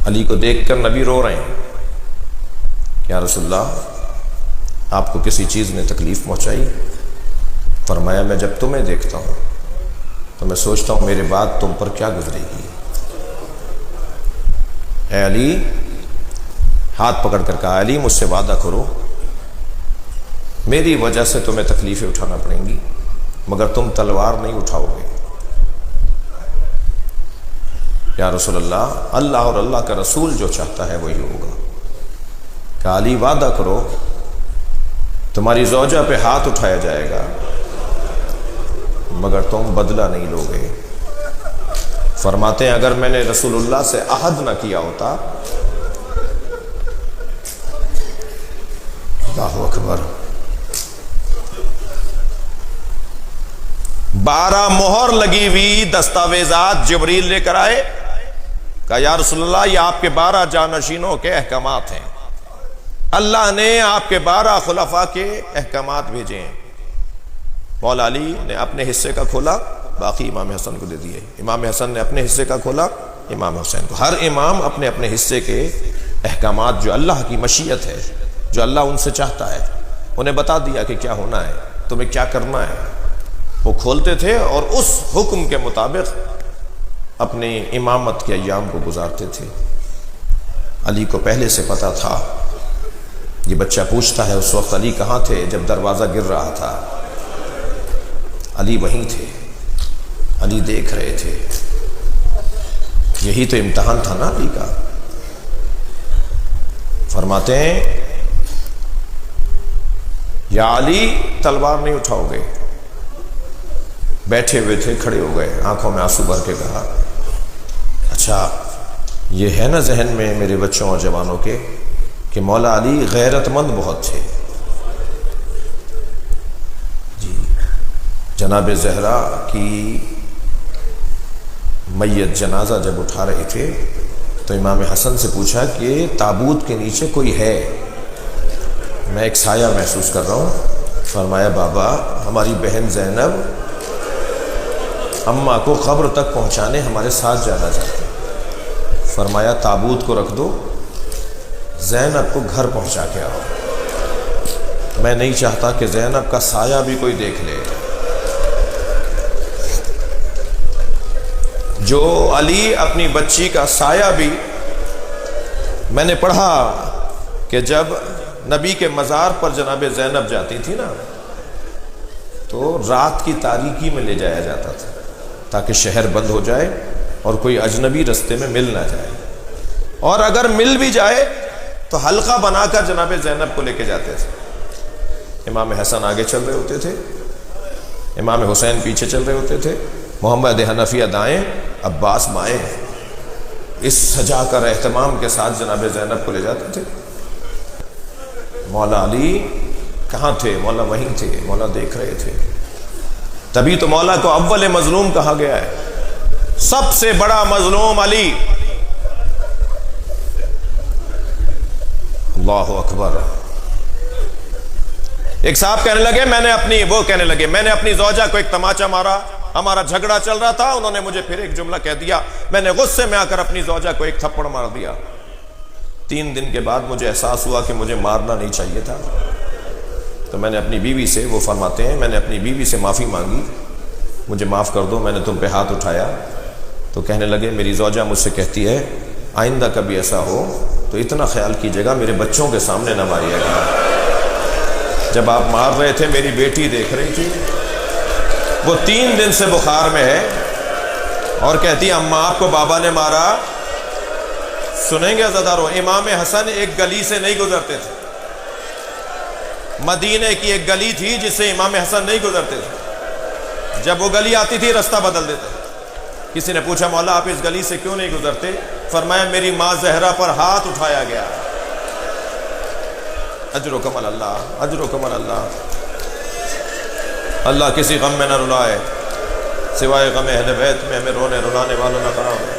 علی کو دیکھ کر نبی رو رہے ہیں، یا رسول اللہ آپ کو کسی چیز نے تکلیف پہنچائی؟ فرمایا میں جب تمہیں دیکھتا ہوں تو میں سوچتا ہوں میرے بعد تم پر کیا گزرے گی۔ اے علی، ہاتھ پکڑ کر کہا علی مجھ سے وعدہ کرو، میری وجہ سے تمہیں تکلیفیں اٹھانا پڑیں گی مگر تم تلوار نہیں اٹھاؤ گے۔ یا رسول اللہ، اللہ اور اللہ کا رسول جو چاہتا ہے وہی ہوگا۔ کہ علی وعدہ کرو تمہاری زوجہ پہ ہاتھ اٹھایا جائے گا مگر تم بدلہ نہیں لوگے۔ فرماتے ہیں اگر میں نے رسول اللہ سے عہد نہ کیا ہوتا، اللہ اکبر، 12 مہر لگی ہوئی دستاویزات جبریل لے کر آئے، کہا یا رسول اللہ یہ آپ کے 12 جانشینوں کے احکامات ہیں، اللہ نے آپ کے 12 خلفاء کے احکامات بھیجے ہیں۔ مولا علی نے اپنے حصے کا کھولا، باقی امام حسن کو دے دیے، امام حسن نے اپنے حصے کا کھولا امام حسین کو۔ ہر امام اپنے اپنے حصے کے احکامات جو اللہ کی مشیت ہے، جو اللہ ان سے چاہتا ہے، انہیں بتا دیا کہ کیا ہونا ہے، تمہیں کیا کرنا ہے، وہ کھولتے تھے اور اس حکم کے مطابق اپنی امامت کے ایام کو گزارتے تھے۔ علی کو پہلے سے پتا تھا، یہ بچہ پوچھتا ہے اس وقت علی کہاں تھے جب دروازہ گر رہا تھا؟ علی وہیں تھے، علی دیکھ رہے تھے، یہی تو امتحان تھا نا علی کا۔ فرماتے ہیں یا علی تلوار نہیں اٹھاؤ گے؟ بیٹھے ہوئے تھے، کھڑے ہو گئے، آنکھوں میں آنسو بھر کے کہا اچھا یہ ہے نا ذہن میں میرے بچوں اور جوانوں کے کہ مولا علی غیرت مند بہت تھے۔ جی، جناب زہرا کی میت جنازہ جب اٹھا رہے تھے تو امام حسن سے پوچھا کہ تابوت کے نیچے کوئی ہے؟ میں ایک سایہ محسوس کر رہا ہوں۔ فرمایا بابا ہماری بہن زینب اماں کو قبر تک پہنچانے ہمارے ساتھ جانا چاہتے ہیں۔ فرمایا تابوت کو رکھ دو، زینب کو گھر پہنچا کے آؤ، میں نہیں چاہتا کہ زینب کا سایہ بھی کوئی دیکھ لے۔ جو علی اپنی بچی کا سایہ بھی، میں نے پڑھا کہ جب نبی کے مزار پر جناب زینب جاتی تھی نا تو رات کی تاریکی میں لے جایا جاتا تھا تاکہ شہر بند ہو جائے اور کوئی اجنبی رستے میں مل نہ جائے، اور اگر مل بھی جائے تو حلقہ بنا کر جناب زینب کو لے کے جاتے تھے۔ امام حسن آگے چل رہے ہوتے تھے، امام حسین پیچھے چل رہے ہوتے تھے، محمد حنفیہ دائیں، عباس بائیں، اس سجا کر اہتمام کے ساتھ جناب زینب کو لے جاتے تھے۔ مولا علی کہاں تھے؟ مولا وہیں تھے، مولا دیکھ رہے تھے۔ تبھی تو مولا کو اول مظلوم کہا گیا ہے، سب سے بڑا مظلوم علی۔ اللہ اکبر۔ ایک صاحب کہنے لگے میں نے اپنی زوجہ کو ایک تماچا مارا، ہمارا جھگڑا چل رہا تھا، انہوں نے مجھے پھر ایک جملہ کہہ دیا، میں نے غصے میں آ کر اپنی زوجہ کو ایک تھپڑ مار دیا۔ 3 دن کے بعد مجھے احساس ہوا کہ مجھے مارنا نہیں چاہیے تھا، تو میں نے اپنی بیوی سے، وہ فرماتے ہیں میں نے اپنی بیوی سے معافی مانگی، مجھے معاف کر دو، میں نے تم پہ ہاتھ اٹھایا۔ تو کہنے لگے میری زوجہ مجھ سے کہتی ہے آئندہ کبھی ایسا ہو تو اتنا خیال کیجیے گا میرے بچوں کے سامنے نہ ماریے گا۔ جب آپ مار رہے تھے میری بیٹی دیکھ رہی تھی، وہ 3 دن سے بخار میں ہے اور کہتی ہے اماں آپ کو بابا نے مارا۔ سنیں گے عزادارو، امام حسن ایک گلی سے نہیں گزرتے تھے، مدینے کی ایک گلی تھی جس سے امام حسن نہیں گزرتے تھے، جب وہ گلی آتی تھی رستہ بدل دیتے۔ کسی نے پوچھا مولا آپ اس گلی سے کیوں نہیں گزرتے؟ فرمایا میری ماں زہرا پر ہاتھ اٹھایا گیا۔ اجرکم اللہ، اجرکم اللہ۔ اللہ کسی غم میں نہ رلائے، سوائے غم اہل بیت میں ہمیں رونے رلانے والوں نہ قرار دے۔